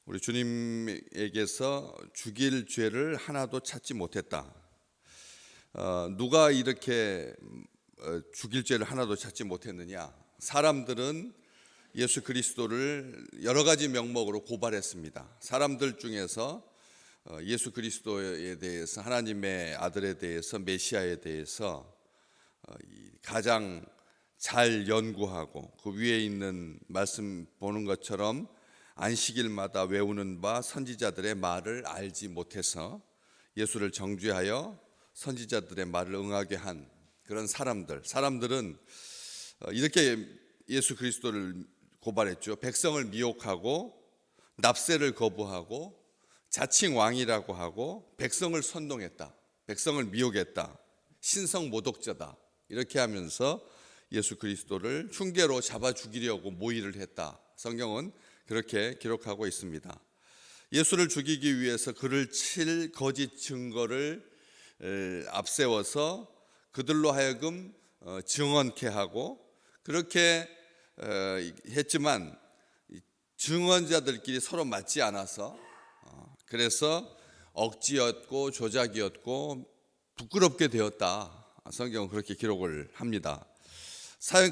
우리 주님에게서 죽일 죄를 하나도 찾지 못했다. 누가 이렇게 죽일 죄를 하나도 찾지 못했느냐? 사람들은 예수 그리스도를 여러 가지 명목으로 고발했습니다. 사람들 중에서 예수 그리스도에 대해서, 하나님의 아들에 대해서, 메시아에 대해서 가장 잘 연구하고 그 위에 있는 말씀 보는 것처럼 안식일마다 외우는 바 선지자들의 말을 알지 못해서 예수를 정죄하여 선지자들의 말을 응하게 한 그런 사람들은 이렇게 예수 그리스도를 고발했죠. 백성을 미혹하고 납세를 거부하고 자칭 왕이라고 하고 백성을 선동했다, 백성을 미혹했다, 신성 모독자다, 이렇게 하면서 예수 그리스도를 흉계로 잡아 죽이려고 모의를 했다. 성경은 그렇게 기록하고 있습니다. 예수를 죽이기 위해서 그를 칠 거짓 증거를 앞세워서 그들로 하여금 증언케 하고, 그렇게 했지만 증언자들끼리 서로 맞지 않아서 그래서 억지였고 조작이었고 부끄럽게 되었다. 성경은 그렇게 기록을 합니다.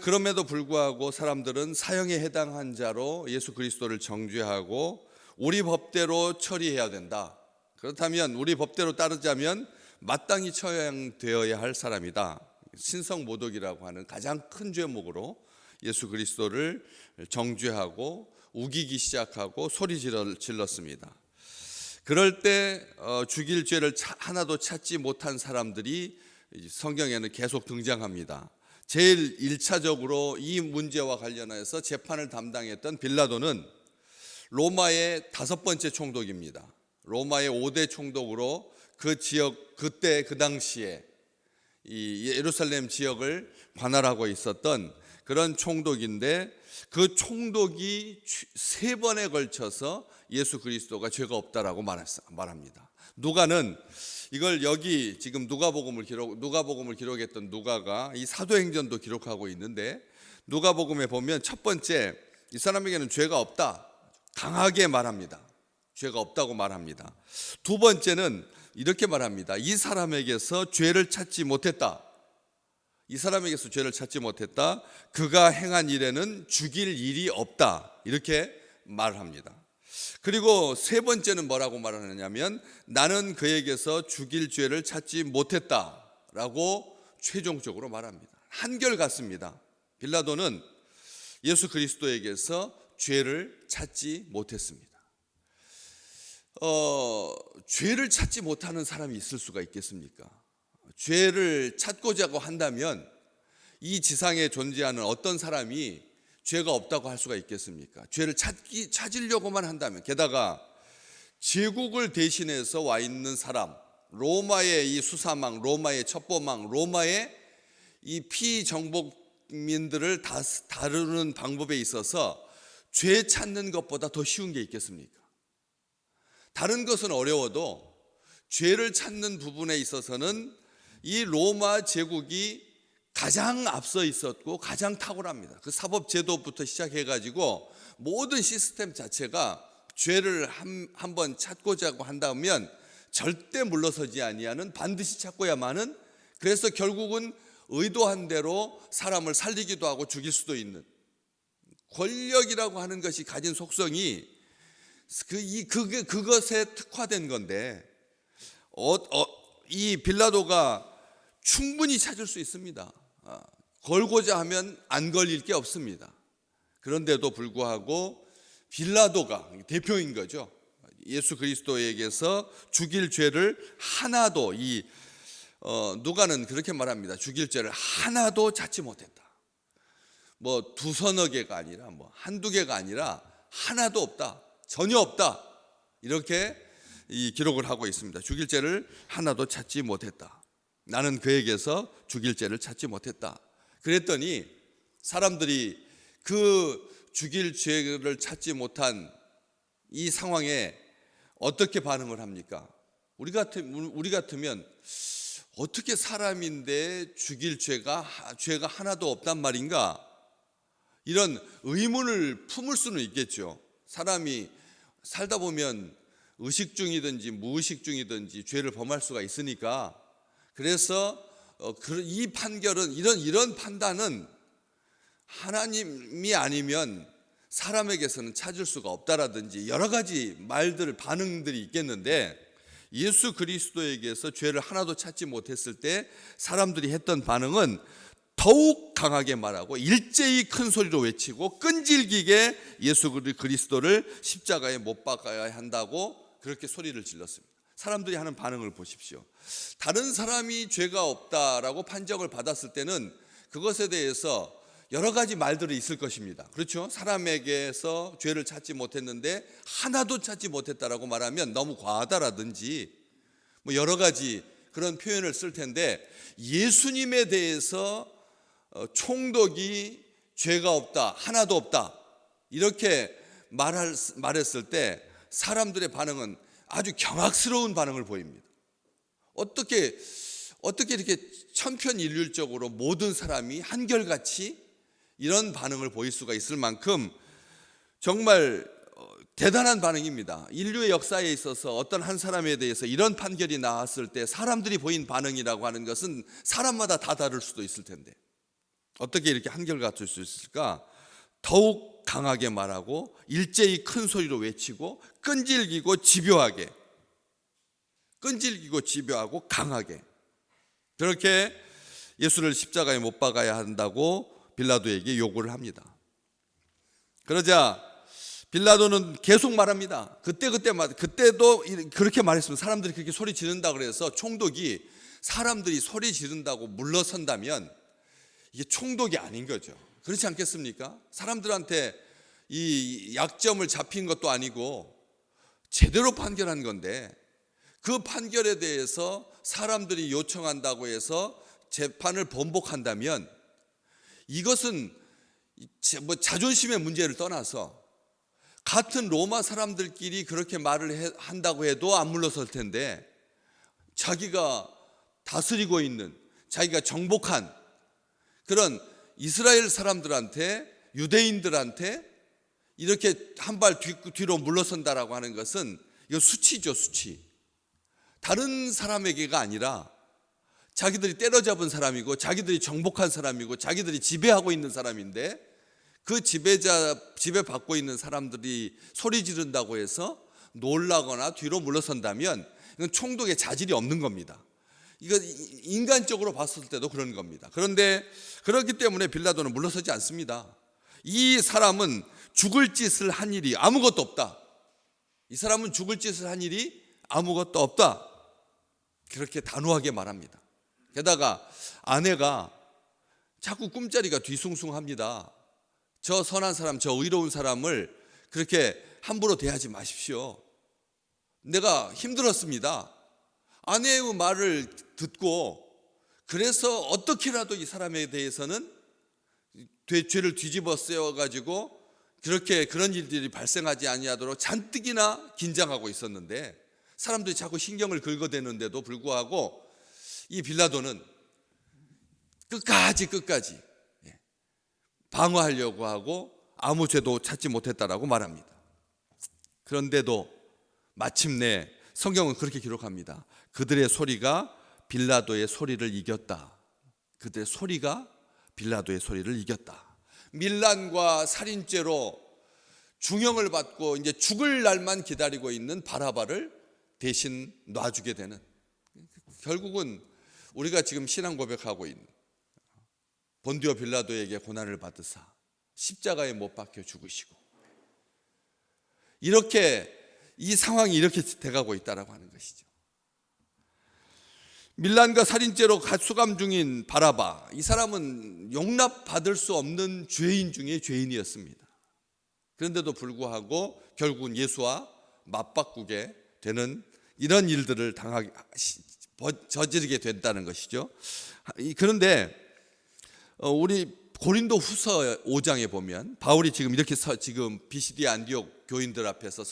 그럼에도 불구하고 사람들은 사형에 해당한 자로 예수 그리스도를 정죄하고 우리 법대로 처리해야 된다. 그렇다면 우리 법대로 따르자면 마땅히 처형되어야 할 사람이다. 신성모독이라고 하는 가장 큰 죄목으로 예수 그리스도를 정죄하고 우기기 시작하고 소리 질렀습니다. 그럴 때 죽일 죄를 하나도 찾지 못한 사람들이 성경에는 계속 등장합니다. 제일 1차적으로 이 문제와 관련해서 재판을 담당했던 빌라도는 로마의 5번째 총독입니다. 로마의 5대 총독으로 그 지역, 그때 그 당시에 이 예루살렘 지역을 관할하고 있었던 그런 총독인데, 그 총독이 3번에 걸쳐서 예수 그리스도가 죄가 없다라고 말합니다. 누가는 이걸 여기 지금 누가복음을 기록했던 누가가 이 사도행전도 기록하고 있는데, 누가복음에 보면 첫 번째, 이 사람에게는 죄가 없다, 강하게 말합니다. 죄가 없다고 말합니다. 두 번째는 이렇게 말합니다. 이 사람에게서 죄를 찾지 못했다. 이 사람에게서 죄를 찾지 못했다. 그가 행한 일에는 죽일 일이 없다. 이렇게 말합니다. 그리고 세 번째는 뭐라고 말하느냐면, 나는 그에게서 죽일 죄를 찾지 못했다라고 최종적으로 말합니다. 한결같습니다. 빌라도는 예수 그리스도에게서 죄를 찾지 못했습니다. 죄를 찾지 못하는 사람이 있을 수가 있겠습니까? 죄를 찾고자 한다면 이 지상에 존재하는 어떤 사람이 죄가 없다고 할 수가 있겠습니까? 죄를 찾으려고만 한다면, 게다가 제국을 대신해서 와 있는 사람, 로마의 이 수사망, 로마의 첩보망, 로마의 이 피정복민들을 다루는 방법에 있어서 죄 찾는 것보다 더 쉬운 게 있겠습니까? 다른 것은 어려워도 죄를 찾는 부분에 있어서는 이 로마 제국이 가장 앞서 있었고 가장 탁월합니다. 그 사법제도부터 시작해가지고 모든 시스템 자체가 죄를 한번 찾고자 한다면 절대 물러서지 아니하는, 반드시 찾고야만은, 그래서 결국은 의도한 대로 사람을 살리기도 하고 죽일 수도 있는 권력이라고 하는 것이 가진 속성이 그것에 특화된 건데, 이 빌라도가 충분히 찾을 수 있습니다. 걸고자 하면 안 걸릴 게 없습니다. 그런데도 불구하고 빌라도가 대표인 거죠. 예수 그리스도에게서 죽일 죄를 하나도, 누가는 그렇게 말합니다. 죽일 죄를 하나도 찾지 못했다. 뭐 두서너 개가 아니라 한두 개가 아니라 하나도 없다, 전혀 없다, 이렇게 기록을 하고 있습니다. 죽일 죄를 하나도 찾지 못했다. 나는 그에게서 죽일 죄를 찾지 못했다. 그랬더니 사람들이 그 죽일 죄를 찾지 못한 이 상황에 어떻게 반응을 합니까? 우리 같으면 어떻게 사람인데 죽일 죄가 하나도 없단 말인가? 이런 의문을 품을 수는 있겠죠. 사람이 살다 보면 의식 중이든지 무의식 중이든지 죄를 범할 수가 있으니까, 그래서 이 판결은 이런 판단은 하나님이 아니면 사람에게서는 찾을 수가 없다라든지 여러 가지 말들, 반응들이 있겠는데, 예수 그리스도에게서 죄를 하나도 찾지 못했을 때 사람들이 했던 반응은 더욱 강하게 말하고 일제히 큰 소리로 외치고 끈질기게 예수 그리스도를 십자가에 못 박아야 한다고 그렇게 소리를 질렀습니다. 사람들이 하는 반응을 보십시오. 다른 사람이 죄가 없다라고 판정을 받았을 때는 그것에 대해서 여러 가지 말들이 있을 것입니다. 그렇죠? 사람에게서 죄를 찾지 못했는데 하나도 찾지 못했다라고 말하면 너무 과하다라든지 뭐 여러 가지 그런 표현을 쓸 텐데, 예수님에 대해서 총독이 죄가 없다, 하나도 없다 이렇게 말했을 때 사람들의 반응은 아주 경악스러운 반응을 보입니다. 어떻게 이렇게 천편일률적으로 모든 사람이 한결같이 이런 반응을 보일 수가 있을 만큼 정말 대단한 반응입니다. 인류의 역사에 있어서 어떤 한 사람에 대해서 이런 판결이 나왔을 때 사람들이 보인 반응이라고 하는 것은 사람마다 다 다를 수도 있을 텐데 어떻게 이렇게 한결같을 수 있을까? 더욱 강하게 말하고 일제히 큰 소리로 외치고 끈질기고 집요하고 강하게 그렇게 예수를 십자가에 못 박아야 한다고 빌라도에게 요구를 합니다. 그러자 빌라도는 계속 말합니다. 그때도 그렇게 말했으면 사람들이 그렇게 소리 지른다 그래서 총독이 사람들이 소리 지른다고 물러선다면 이게 총독이 아닌 거죠. 그렇지 않겠습니까? 사람들한테 이 약점을 잡힌 것도 아니고 제대로 판결한 건데, 그 판결에 대해서 사람들이 요청한다고 해서 재판을 번복한다면 이것은 뭐 자존심의 문제를 떠나서 같은 로마 사람들끼리 그렇게 말을 한다고 해도 안 물러설 텐데, 자기가 다스리고 있는, 자기가 정복한 그런 이스라엘 사람들한테, 유대인들한테 이렇게 한 발 뒤로 물러선다라고 하는 것은 이거 수치죠, 수치. 다른 사람에게가 아니라 자기들이 때려잡은 사람이고 자기들이 정복한 사람이고 자기들이 지배하고 있는 사람인데, 그 지배받고 있는 사람들이 소리 지른다고 해서 놀라거나 뒤로 물러선다면 이건 총독의 자질이 없는 겁니다. 이거 인간적으로 봤을 때도 그런 겁니다. 그런데 그렇기 때문에 빌라도는 물러서지 않습니다. 이 사람은 죽을 짓을 한 일이 아무것도 없다. 이 사람은 죽을 짓을 한 일이 아무것도 없다. 그렇게 단호하게 말합니다. 게다가 아내가 자꾸 꿈자리가 뒤숭숭합니다. 저 선한 사람, 저 의로운 사람을 그렇게 함부로 대하지 마십시오. 내가 힘들었습니다. 아내의 말을 듣고 그래서 어떻게라도 이 사람에 대해서는 죄를 뒤집어 쓰여가지고 그런 일들이 발생하지 아니하도록 잔뜩이나 긴장하고 있었는데, 사람들이 자꾸 신경을 긁어대는데도 불구하고 이 빌라도는 끝까지 방어하려고 하고 아무 죄도 찾지 못했다라고 말합니다. 그런데도 마침내 성경은 그렇게 기록합니다. 그들의 소리가 빌라도의 소리를 이겼다. 그들의 소리가 빌라도의 소리를 이겼다. 밀란과 살인죄로 중형을 받고 이제 죽을 날만 기다리고 있는 바라바를 대신 놔주게 되는, 결국은 우리가 지금 신앙 고백하고 있는 본디오 빌라도에게 고난을 받으사 십자가에 못 박혀 죽으시고, 이렇게 이 상황이 이렇게 돼가고 있다라고 하는 것이죠. 밀란과 살인죄로 수감 중인 바라바, 이 사람은 용납받을 수 없는 죄인 중에 죄인이었습니다. 그런데도 불구하고 결국은 예수와 맞바꾸게 되는 이런 일들을 저지르게 된다는 것이죠. 그런데 우리 고린도 후서 5장에 보면 바울이 지금 이렇게 지금 비시디 안디옥 교인들 앞에서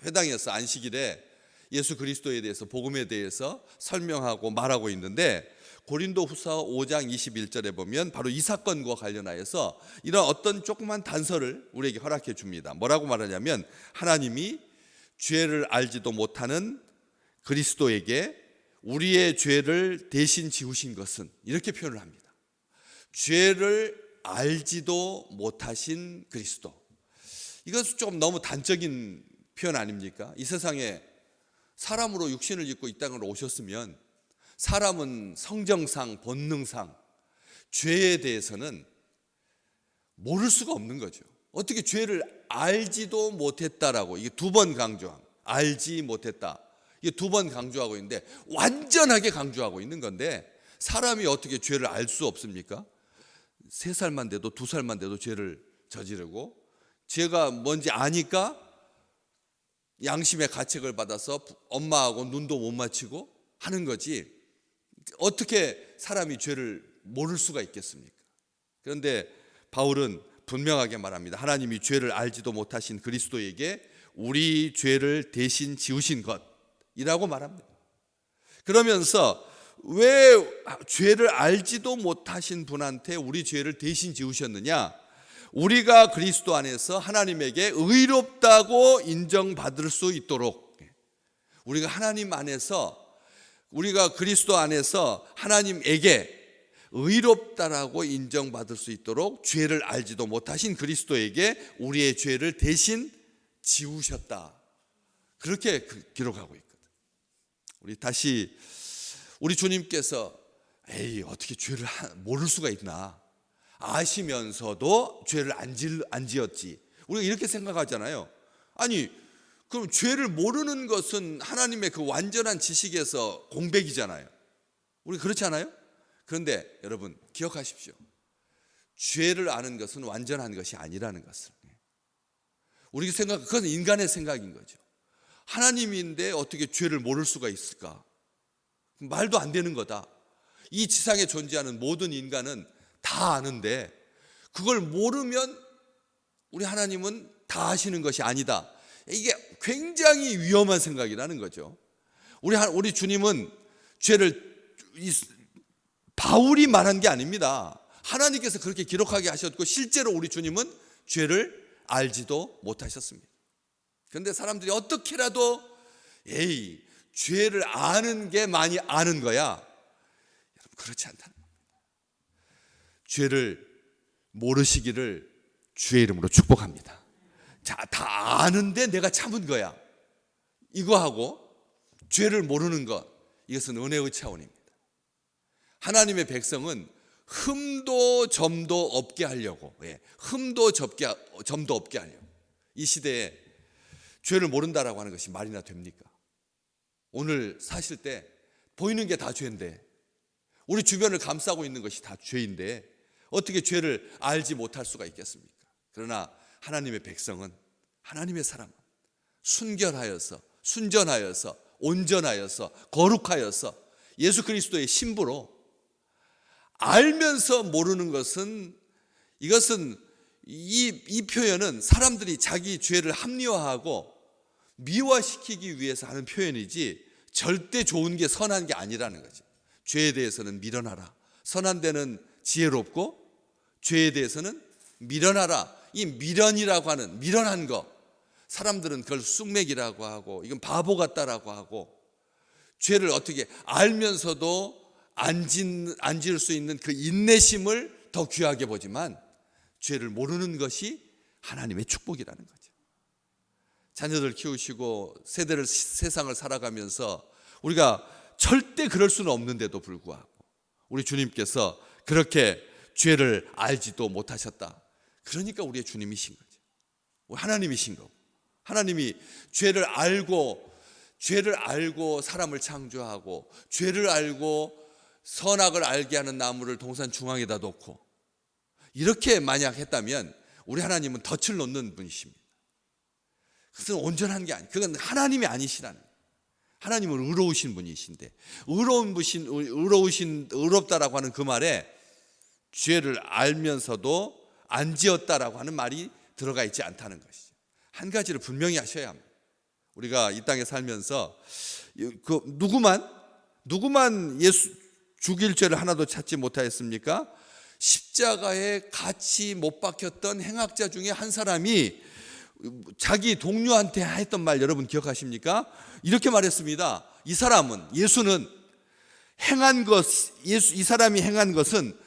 회당에서 안식일에 예수 그리스도에 대해서, 복음에 대해서 설명하고 말하고 있는데, 고린도후서 5장 21절에 보면 바로 이 사건과 관련하여서 이런 어떤 조그만 단서를 우리에게 허락해 줍니다. 뭐라고 말하냐면, 하나님이 죄를 알지도 못하는 그리스도에게 우리의 죄를 대신 지우신 것은, 이렇게 표현을 합니다. 죄를 알지도 못하신 그리스도. 이것은 조금 너무 단적인 표현 아닙니까? 이 세상에 사람으로 육신을 입고 이 땅으로 오셨으면 사람은 성정상, 본능상 죄에 대해서는 모를 수가 없는 거죠. 어떻게 죄를 알지도 못했다라고, 이게 두 번 강조함, 알지 못했다, 이게 두 번 강조하고 있는데, 완전하게 강조하고 있는 건데, 사람이 어떻게 죄를 알 수 없습니까? 3살만 돼도 2살만 돼도 죄를 저지르고, 죄가 뭔지 아니까 양심의 가책을 받아서 엄마하고 눈도 못 맞추고 하는 거지, 어떻게 사람이 죄를 모를 수가 있겠습니까? 그런데 바울은 분명하게 말합니다. 하나님이 죄를 알지도 못하신 그리스도에게 우리 죄를 대신 지우신 것이라고 말합니다. 그러면서 왜 죄를 알지도 못하신 분한테 우리 죄를 대신 지우셨느냐? 우리가 그리스도 안에서 하나님에게 의롭다고 인정받을 수 있도록, 우리가 하나님 안에서, 우리가 그리스도 안에서 하나님에게 의롭다라고 인정받을 수 있도록 죄를 알지도 못하신 그리스도에게 우리의 죄를 대신 지우셨다, 그렇게 기록하고 있거든. 우리 주님께서 에이, 어떻게 죄를 모를 수가 있나, 아시면서도 죄를 안 지었지, 우리가 이렇게 생각하잖아요. 아니, 그럼 죄를 모르는 것은 하나님의 그 완전한 지식에서 공백이잖아요. 우리 그렇지 않아요? 그런데 여러분 기억하십시오. 죄를 아는 것은 완전한 것이 아니라는 것을. 우리 생각, 그건 인간의 생각인 거죠. 하나님인데 어떻게 죄를 모를 수가 있을까? 말도 안 되는 거다. 이 지상에 존재하는 모든 인간은 다 아는데 그걸 모르면 우리 하나님은 다 아시는 것이 아니다. 이게 굉장히 위험한 생각이라는 거죠. 우리 주님은 죄를, 바울이 말한 게 아닙니다. 하나님께서 그렇게 기록하게 하셨고, 실제로 우리 주님은 죄를 알지도 못하셨습니다. 그런데 사람들이 어떻게라도 에이, 죄를 아는 게 많이 아는 거야. 여러분, 그렇지 않다는 겁니다. 죄를 모르시기를 주의 이름으로 축복합니다. 자, 다 아는데 내가 참은 거야, 이거하고 죄를 모르는 것, 이것은 은혜의 차원입니다. 하나님의 백성은 흠도 점도 없게 하려고, 흠도 점도 없게 하려고, 이 시대에 죄를 모른다라고 하는 것이 말이나 됩니까? 오늘 사실 때 보이는 게 다 죄인데, 우리 주변을 감싸고 있는 것이 다 죄인데 어떻게 죄를 알지 못할 수가 있겠습니까? 그러나 하나님의 백성은, 하나님의 사람은 순결하여서, 순전하여서, 온전하여서, 거룩하여서 예수 그리스도의 신부로, 알면서 모르는 것은, 이것은 이 표현은 사람들이 자기 죄를 합리화하고 미화시키기 위해서 하는 표현이지 절대 좋은 게, 선한 게 아니라는 거죠. 죄에 대해서는 미련하라, 선한 데는 지혜롭고 죄에 대해서는 미련하라. 이 미련이라고 하는, 미련한 거, 사람들은 그걸 쑥맥이라고 하고 이건 바보 같다라고 하고, 죄를 어떻게 알면서도 안 지을 수 있는 그 인내심을 더 귀하게 보지만, 죄를 모르는 것이 하나님의 축복이라는 거죠. 자녀들 키우시고 세상을 살아가면서 우리가 절대 그럴 수는 없는데도 불구하고 우리 주님께서 그렇게 죄를 알지도 못하셨다. 그러니까 우리의 주님이신 거죠. 하나님이신 거고, 하나님이 죄를 알고 사람을 창조하고, 죄를 알고 선악을 알게 하는 나무를 동산 중앙에다 놓고, 이렇게 만약 했다면 우리 하나님은 덫을 놓는 분이십니다. 그것은 온전한 게 아니에요. 그건 하나님이 아니시라는 거예요. 하나님은 의로우신 분이신데, 의롭다라고 하는 그 말에 죄를 알면서도 안 지었다라고 하는 말이 들어가 있지 않다는 것이죠. 한 가지를 분명히 하셔야 합니다. 우리가 이 땅에 살면서 그 누구만 예수 죽일 죄를 하나도 찾지 못하였습니까? 십자가에 같이 못 박혔던 행악자 중에 한 사람이 자기 동료한테 했던 말 여러분 기억하십니까? 이렇게 말했습니다. 이 사람은, 예수는 이 사람이 행한 것은